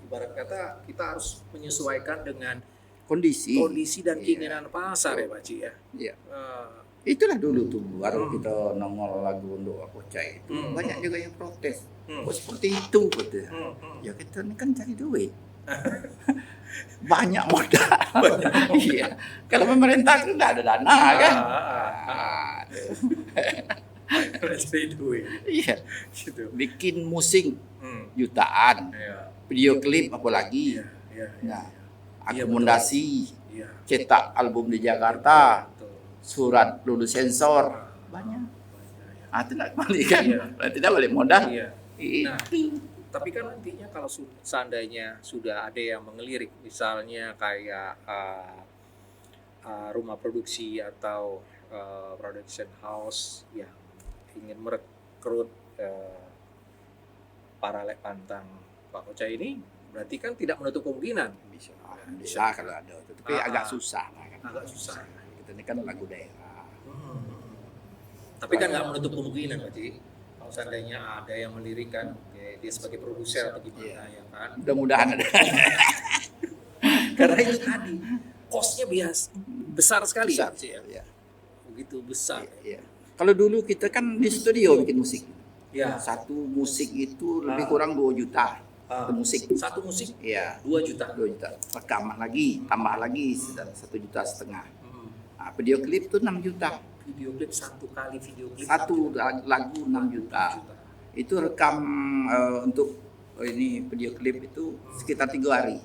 ibarat kata kita harus menyesuaikan dengan kondisi dan Iya. keinginan pasar ya Pak Ci ya. Iya. Eh, Itulah dulu tuh baru kita nongol lagu untuk Akocai itu banyak juga yang protes. Hmm. Kok seperti itu gitu. Ya kita ini kan cari duit. Banyak modal. Iya. Kalau pemerintah kan tidak ada dana kan. cari duit Iya. gitu. Bikin musik jutaan, Iya. video klip apalagi. Iya. Nah, Iya, akomodasi, Iya. cetak album di Jakarta, Betul. surat lulus sensor, banyak. Ah, itu tidak kembali kan? Iya. Berarti tidak balik modal. Iya. Nah, Itu. tapi kan nantinya kalau seandainya sudah ada yang mengelirik, misalnya kayak rumah produksi atau production house yang ingin merekrut para lek pantang Pak Kocai ini, berarti kan tidak menutup kemungkinan. Bisa kalau ada, tapi agak susah lah kan. Agak susah. Kita ini kan lagu daerah. Tapi kan nggak menutup kemungkinan Pak Ci. Kalau seandainya ada yang melirikan, oke, dia sebagai produser atau gimana ya kan. Mudah-mudahan ada. Karena itu tadi cost-nya besar sekali Besar. Pak Ci ya. Iya. Begitu besar. Iya. Kalau dulu kita kan di studio bikin musik. Ya. Satu musik itu lebih kurang 2 juta. Satu musik. Satu musik Iya. 2 juta. 2 juta. Rekaman lagi, tambah lagi 1,5 juta. Nah, video klip tuh 6 juta. Video klip satu kali video klip Satu lagu 6 juta. Itu rekam untuk ini video klip itu sekitar 3 hari.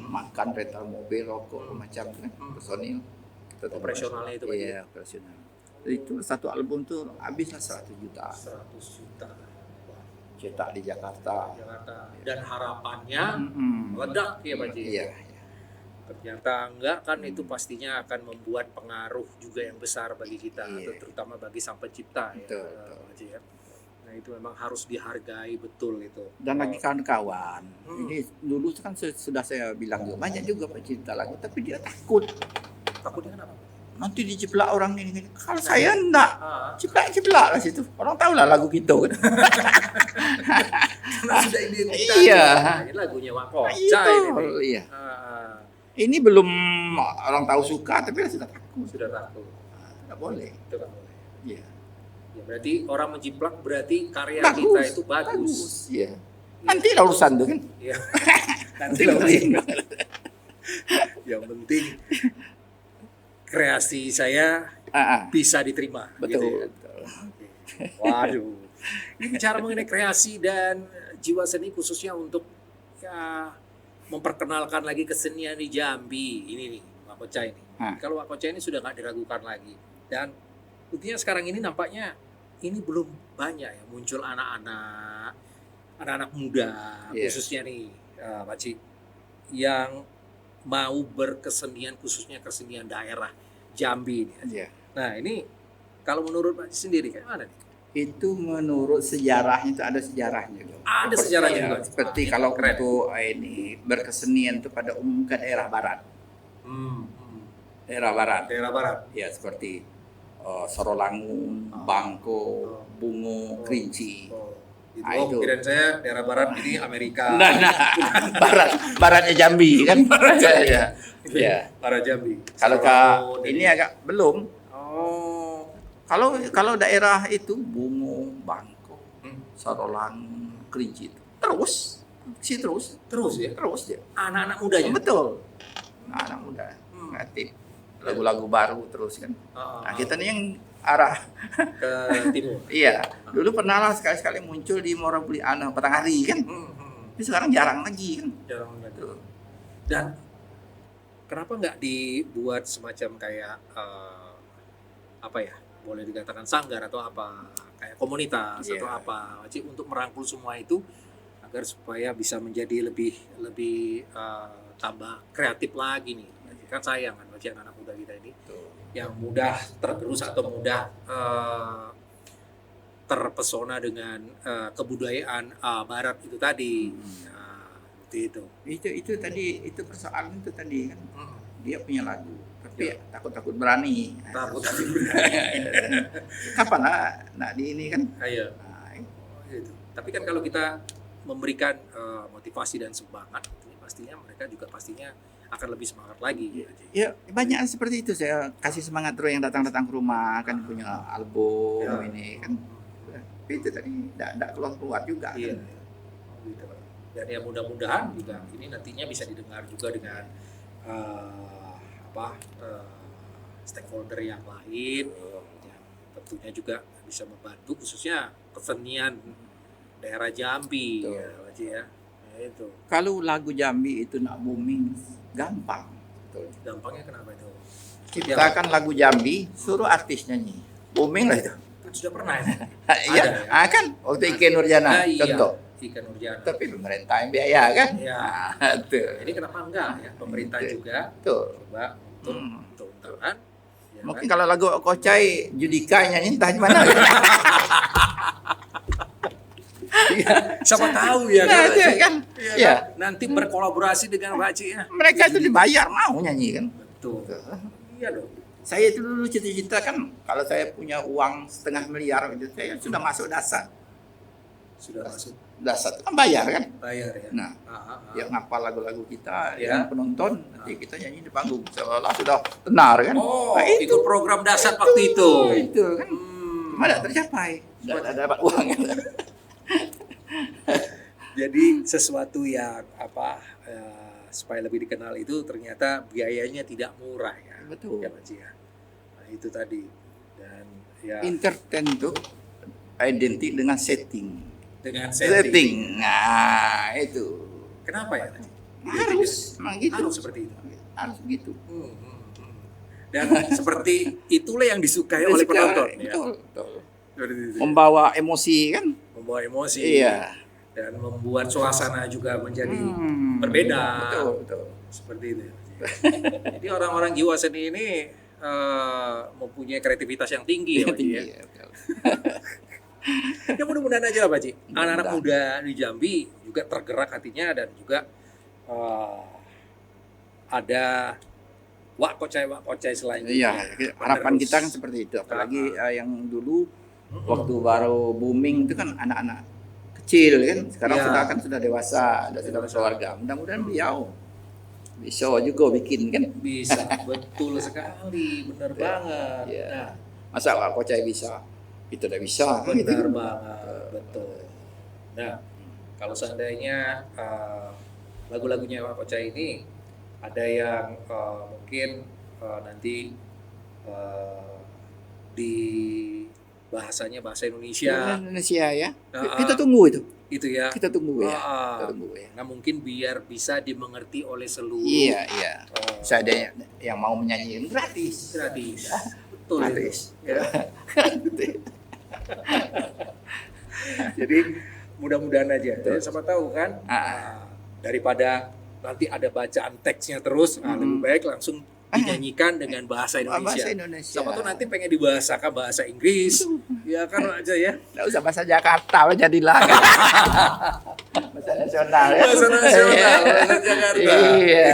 Makan, rental mobil, rokok, macam kan, personil. Kita Operasionalnya itu Pak Ci. Iya, operasional. Itu satu album tuh habislah 100 juta. 100 juta. Wah, Cetak di Jakarta. Jakarta. Dan harapannya meledak ya Pak Ci. Iya. Ternyata enggak kan, itu pastinya akan membuat pengaruh juga yang besar bagi kita, Iya. atau terutama bagi sang pencipta ya, Betul. Pak Ci ya. Nah itu memang harus dihargai betul itu. Dan lagi kawan-kawan, ini dulu kan sudah saya bilang juga banyak juga pencipta lagu, tapi dia takut Takutnya kenapa? nanti dijeplak orang ini. Kalau saya enggak, Ah, jeplak lah situ. Orang tahu lah lagu kita kan. karena sudah identitas. Iya. Ini lagunya Wak Kocai ini. Iya. Ah, Ini belum orang tahu suka, tapi sudah takut. sudah takut. Tidak boleh. Itu kan boleh. Iya. Ya, berarti orang menjiplak berarti karya Bagus. kita itu bagus. Iya. Nanti lah urusan tuh kan. Iya. Nanti yang penting kreasi saya bisa diterima. Betul. Gitu ya. Waduh. Ini bicara mengenai kreasi dan jiwa seni khususnya untuk ya, memperkenalkan lagi kesenian di Jambi. Ini nih Wak Kocai ini. Kalau Wak Kocai ini sudah nggak diragukan lagi. Dan buktinya sekarang ini nampaknya ini belum banyak ya muncul anak-anak muda khususnya nih Pak Ci yang mau berkesenian khususnya kesenian daerah Jambi ini. Iya. Nah ini kalau menurut Pak Ci sendiri kayak mana nih? Itu menurut sejarahnya itu ada sejarahnya. Ada sejarahnya juga. Seperti kalau untuk ini berkesenian itu pada umum ke daerah barat. Daerah barat. Daerah barat. Ya seperti Sorolangun, Bangko, Bungo, Kerinci. Itu kirain saya daerah barat ini Amerika. Nah, baratnya Jambi kan. Ya. Ya. Barat Jambi. Kalau ini agak belum. Kalau daerah itu Bungo, Bangko, Sorolangun, Kerinci itu terus ya. Terus ya. Anak-anak mudanya. Betul. Anak muda. Kreatif. Lagu-lagu baru terus kan. Nah, kita nih yang arah ke timur. Iya. Dulu pernah lah sekali-sekali muncul di Morabuli Batanghari kan. Tapi sekarang jarang lagi kan. Jarang lagi. Dan kenapa nggak dibuat semacam kayak apa ya? Boleh dikatakan sanggar atau apa, kayak komunitas atau apa, untuk merangkul semua itu agar supaya bisa menjadi lebih tambah kreatif lagi nih. Kan sayang kan bagi anak-anak muda kita ini yang mudah tergerus atau mudah terpesona dengan kebudayaan barat itu tadi. Itu tadi itu persoalan itu tadi kan. Dia punya lagu tapi takut berani. Berani. Kapan nak di ini kan? Ayo. Tapi kan kalau kita memberikan motivasi dan semangat, ini pastinya mereka juga pastinya akan lebih semangat lagi. Ya banyak seperti itu, saya kasih semangat terus yang datang-datang ke rumah kan punya album Ya. ini kan. Itu tadi enggak keluar juga Iya. kan. Gitu. Dan ya mudah-mudahan juga ini nantinya bisa didengar juga dengan stakeholder yang lain, yang tentunya juga bisa membantu khususnya kesenian daerah Jambi, Betul. ya, Pak Haji ya. Nah, itu Kalau lagu Jambi itu nak booming gampang. Betul. gampangnya kenapa itu? Ciptakan lagu Jambi, suruh artis nyanyi. Booming lah itu. Kan sudah pernah ya? Iya, ya? kan waktu Ike Nurjana Iya, contoh. Ika Nurjana. Tapi pemerintah yang biaya kan. Ya. Tuh. Jadi kenapa enggak ya? Pemerintah Betul. juga Tuh. coba untuk untungan. Ya Mungkin kan? kalau lagu Kocai Judika nyanyi entah gimana. Iya, siapa tahu ya Nah, kan? itu Haji? kan. Iya Iya. kan? Nanti berkolaborasi dengan Pak Haji ya. Mereka itu dibayar mau nyanyi kan. Betul. Iya dong. Saya itu dulu cita-cita kan kalau saya punya uang 1,5 miliar itu saya sudah masuk dasar. Sudah masuk Dasar itu kan bayar kan. bayar ya. Nah, ya ngapal lagu-lagu kita Ya. yang penonton nanti kita nyanyi di panggung seolah sudah tenar kan. Oh, Nah, ikut program dasar waktu itu. Itu kan. Hmm. Cuma tidak tercapai. Tidak dapat uang. Jadi sesuatu yang supaya lebih dikenal itu ternyata biayanya tidak murah ya. Betul. Ya Pak Haji ya. Nah, itu tadi. Dan ya Entertain itu identik dengan setting. dengan setting. Nah, itu. Kenapa ya? Pak Haji? Harus, memang gitu. Harus seperti itu. Harus begitu. Dan seperti itulah yang disukai oleh penonton ya. Betul, betul. Seperti itu. Membawa emosi kan? Membawa emosi. Iya. Dan membuat suasana juga menjadi Hmm, berbeda. Betul, betul. Seperti itu. Jadi orang-orang jiwa seni ini mempunyai kreativitas yang tinggi ya, Pak Haji, ya. Iya, betul. Ya mudah-mudahan aja lah Pak Haji. Anak-anak Mudah-mudahan. muda di Jambi juga tergerak hatinya dan juga ada wak kocai selanjutnya. Iya, harapan kita kan seperti itu. Apalagi yang dulu waktu baru booming itu kan anak-anak kecil kan. Sekarang Iya. sudah dewasa, sudah berkeluarga. Mudah-mudahan beliau bisa juga bikin kan. Bisa, betul sekali, benar banget. Iya. Nah, Masa Pak Kocai bisa, kita tidak bisa. Kan gitu. benar banget, betul. Nah, kalau seandainya lagu-lagunya Wak Kocai ini ada yang mungkin nanti di bahasanya bahasa Indonesia Indonesia ya. Nah, Kita tunggu itu. itu ya. Kita tunggu ya. Ah, Kita tunggu ya. nah mungkin biar bisa dimengerti oleh seluruh Iya, iya. eh, Saya ada yang mau menyanyikan gratis. gratis. Betul Gratis. itu. Ya. Jadi mudah-mudahan aja. Betul. Siapa tahu kan Ah. daripada nanti ada bacaan teksnya terus, lebih baik langsung dinyanyikan dengan bahasa Indonesia. Bahasa Indonesia. Siapa tahu nanti pengen dibahasakan bahasa Inggris, ya kan aja ya. Nggak usah bahasa Jakarta, jadilah. Bahasa nasional ya. Bahasa nasional, bahasa Jakarta. Iya.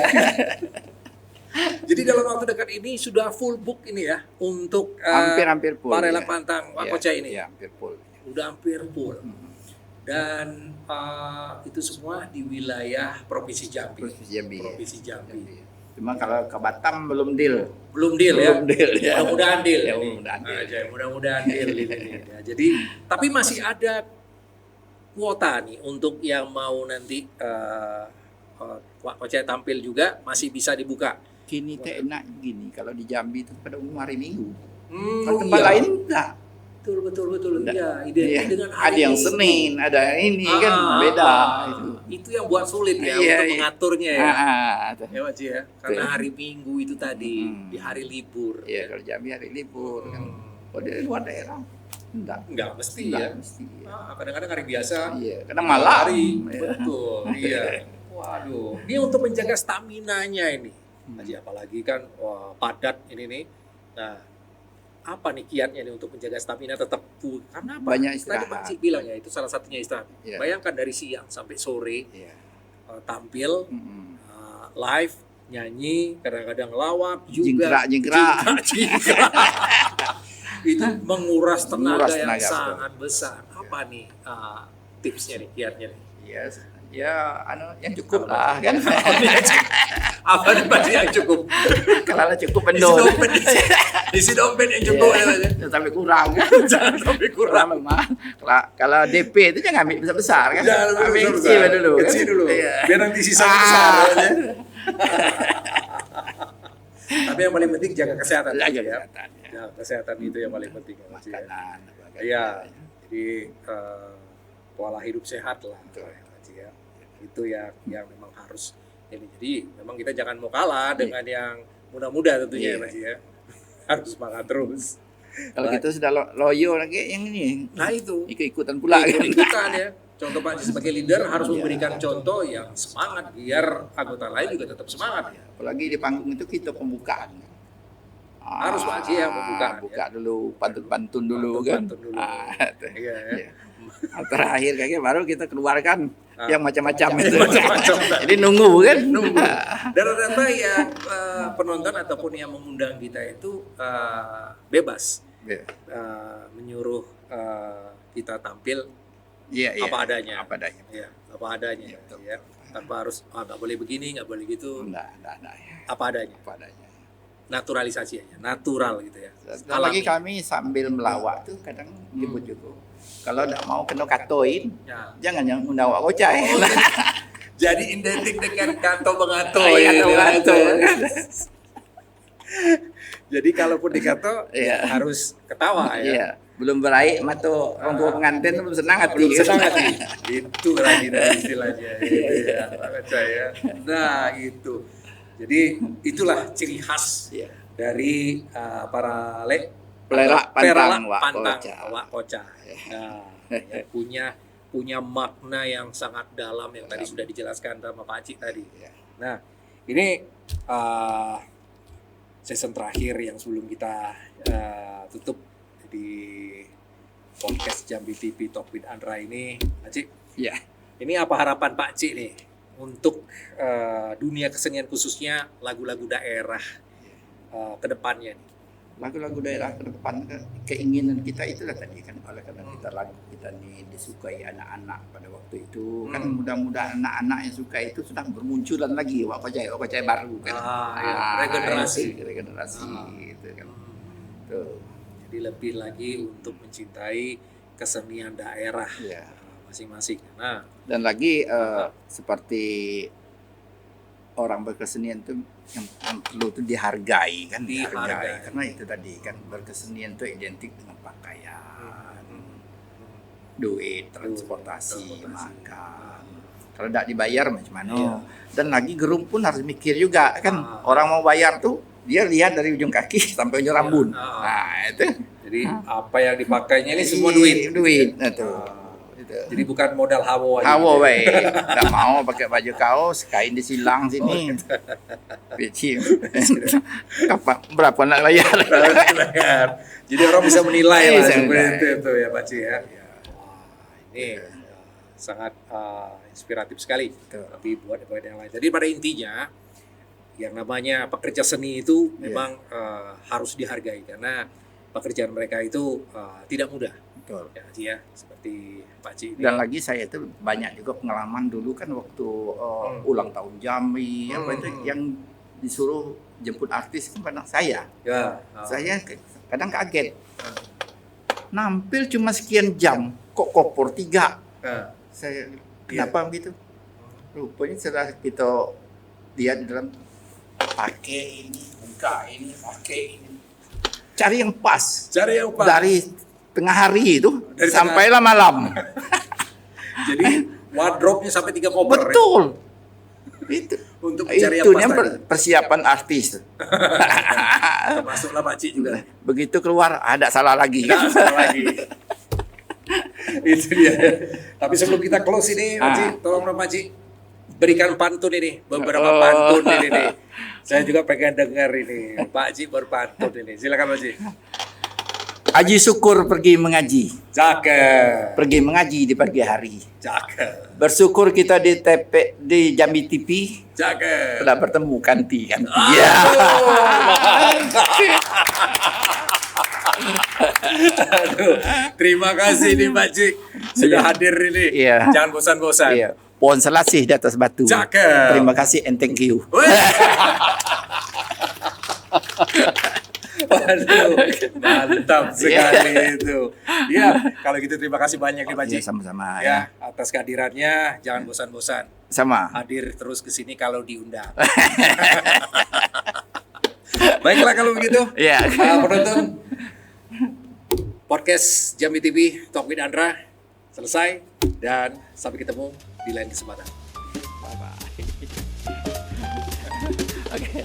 Jadi dalam waktu dekat ini sudah full book ini ya untuk Hampir full. Parela ya. Pantang Wak Iya, Kocai ini. Iya, hampir full. Udah hampir full. Dan itu semua di wilayah Provinsi Jambi. Provinsi Jambi. Provinsi Jambi. Cuma kalau ke Batam belum deal. Belum deal ya. Belum deal ya. Mudah-mudahan deal. Ya, ini. mudah-mudahan deal. Aja, mudah-mudahan deal ini. Ya, jadi tapi masih ada kuota nih untuk yang mau nanti Wak Kocai tampil juga masih bisa dibuka. Kini teh enak gini, kalau di Jambi itu pada umum hari Minggu. Hmm, Kalau tempat lain enggak. betul. Enggak. Iya, identik Iya. dengan Ada yang Minggu. Senin, ada ini kan beda. Itu yang buat sulit ya Iya, untuk iya. mengaturnya ya. Tuh. Ya Pak Ji ya. Karena Betul. hari Minggu itu tadi di hari libur. Iya, kalau Jambi hari libur kan. Hmm. Kalau di luar daerah enggak. Enggak mesti Enggak ya. mesti. Kadang-kadang hari biasa. Iya, kadang malam. Hari. Iya. Betul. Iya. Waduh. Ini untuk menjaga stamina ini. Haji, apalagi kan padat ini nih. Nah, apa nih kiatnya nih untuk menjaga stamina tetap full? Karena apa? Banyak Tadi istirahat. Pak Cik bilang ya, itu salah satunya istirahat. Iya. Bayangkan dari siang sampai sore Iya. tampil Mm-mm. live, nyanyi, kadang-kadang lawak juga. Jingkrak. Jingkrak. Itu menguras tenaga Menguras yang tenaga, sangat besar. Apa nih tipsnya nih, kiatnya nih? Ya, yang cukup lah kan. Apa nih Pak Ci yang cukup? Kalau cukup Isi pendor. dompet, isi dompet yang cukup ya Pak Ci. Jangan sampai kurang kan. Jangan sampai kurang. Memang. Kalau DP itu jangan ambil besar-besar kan. Jangan Ambil besar-besar. kecil dulu. kan? Kecil dulu. Iya. Biar nanti sisa besar. Ya. Tapi yang paling penting jaga kesehatan. Jaga ya. kesehatan, ya. Jaga kesehatan itu yang paling penting. Pak Ci, ya. Makanan. Iya. Jadi pola hidup sehat lah. Betul. Pak Ci, ya. Itu yang memang harus ini. Jadi memang kita jangan mau kalah dengan yang muda-muda tentunya Iya. Pak Ci, ya. Harus semangat terus. Kalau gitu sudah loyo lagi yang ini. Nah itu. Ikut-ikutan pula kan. Ikut-ikutan ya. Contoh Pak Ci sebagai leader harus memberikan contoh yang semangat biar anggota lain juga tetap semangat. Apalagi di panggung itu kita pembukaan. Harus Pak Ci ya pembukaan. Buka dulu, pantun-pantun dulu kan. Pantun dulu. Itu. Iya ya. Iya. Terakhir kayaknya baru kita keluarkan yang macam-macam itu. Macam-macam. Jadi nunggu kan. Nunggu. Dan rata-rata yang penonton ataupun yang mengundang kita itu bebas Iya. menyuruh kita tampil Iya, iya. apa adanya. Apa adanya. Ya, apa adanya. Iya, betul. Ya. Tanpa harus nggak boleh begini, nggak boleh gitu. Enggak. Apa adanya. Apa adanya. Naturalisasi aja, natural gitu ya. Dan lagi kami sambil melawak tuh kadang nyebut juga. Kalau enggak mau kena katoin, Ya. jangan yang undang awak kocai. Jadi identik dengan kanto mengato. Iya, ya, kanto ya. mengato. Jadi kalaupun dikato Iya. harus ketawa ya. Iya, belum beraik mato rombongan pengantin belum senang hati. Belum senang hati. Itu lagi dari istilahnya. Gitu ya, Pak saya. Nah itu. Jadi itulah ciri khas Iya. dari para Pelerak pantang wak pantang koca. wak koca. Nah, ya, punya makna yang sangat dalam yang tadi sudah dijelaskan sama Pak Ci tadi. Iya. Nah, ini season terakhir yang sebelum kita tutup di podcast Jambi TV Talk with Andra ini, Pak Ci. Iya. Ini apa harapan Pak Ci nih untuk dunia kesenian khususnya lagu-lagu daerah ke depannya nih? Lagu-lagu daerah ke depan keinginan kita itulah tadi kan, oleh karena kita lagu kita ini disukai anak-anak pada waktu itu kan, mudah-mudahan anak-anak yang suka itu sudah bermunculan lagi wak kocai baru kan. Ya, regenerasi gitu kan. Tuh. Jadi lebih lagi untuk mencintai kesenian daerah Iya. masing-masing. Nah, Dan lagi seperti orang berkesenian itu yang perlu itu dihargai kan, Dihargai. karena itu tadi kan berkesenian itu identik dengan pakaian, duit, transportasi, makan. Kalau tidak dibayar macam mana? Iya. Dan lagi gerung pun harus mikir juga kan, orang mau bayar tuh dia lihat dari ujung kaki sampai ujung rambut. Nah itu. jadi apa yang dipakainya ini semua duit. Duit. Nah tuh. Jadi bukan modal hawo aja. Hawo baik. Tak mau pakai baju kaos, kain disilang sini. Becim. Kapan berapa nak bayar? Jadi orang bisa menilai lah Bisa seperti menilai. itu ya Pak Ci ya. Wah, ini sangat inspiratif sekali. Tapi buat yang lain. Jadi pada intinya yang namanya pekerja seni itu memang harus dihargai karena pekerjaan mereka itu tidak mudah. Betul. Ya, Ci ya, seperti Pak Ci ini. Dan lagi saya itu banyak juga pengalaman dulu kan waktu ulang tahun Jambi apa itu yang disuruh jemput artis kan pada saya. Ya. Saya kadang kaget. Nampil cuma sekian jam kok kopor 3. Saya kenapa begitu? Rupanya setelah kita lihat di dalam pakai ini, buka ini, pakai ini. Cari yang pas. Cari yang pas. Dari tengah hari itu Dari sampailah malam. Jadi wardrobe-nya sampai 3 koper. Betul. Itu. Untuk mencari yang Itu pas yang tadi. persiapan artis. Termasuklah Pak Ci juga. Begitu keluar ada salah lagi. Nggak salah lagi. Itu dia. Tapi sebelum kita close ini, Pak Ci, tolong dong Pak Ci berikan pantun ini, beberapa pantun ini nih. Saya juga pengen dengar ini. Pak Ci berpantun ini. Silakan Pak Ci. Haji Syukur pergi mengaji. Cakep. Pergi mengaji di pagi hari. Cakep. Bersyukur kita di Jambi TV Cakep. telah bertemu kanti. Ya. Aduh, terima kasih nih Pak Cik sudah hadir ini. Iya. Jangan bosan-bosan. Iya. Pohon selasih di atas batu. Cakep. Terima kasih and thank you. Weh. Waduh, mantap sekali itu. Ya, kalau gitu terima kasih banyak nih Pak Iya, Cik. sama-sama Ya, atas kehadirannya jangan bosan-bosan. Sama. Hadir terus ke sini kalau diundang. Baiklah kalau begitu. Iya. Penonton podcast Jambi TV Talk with Andra selesai dan sampai ketemu di lain kesempatan. Bye bye. Oke.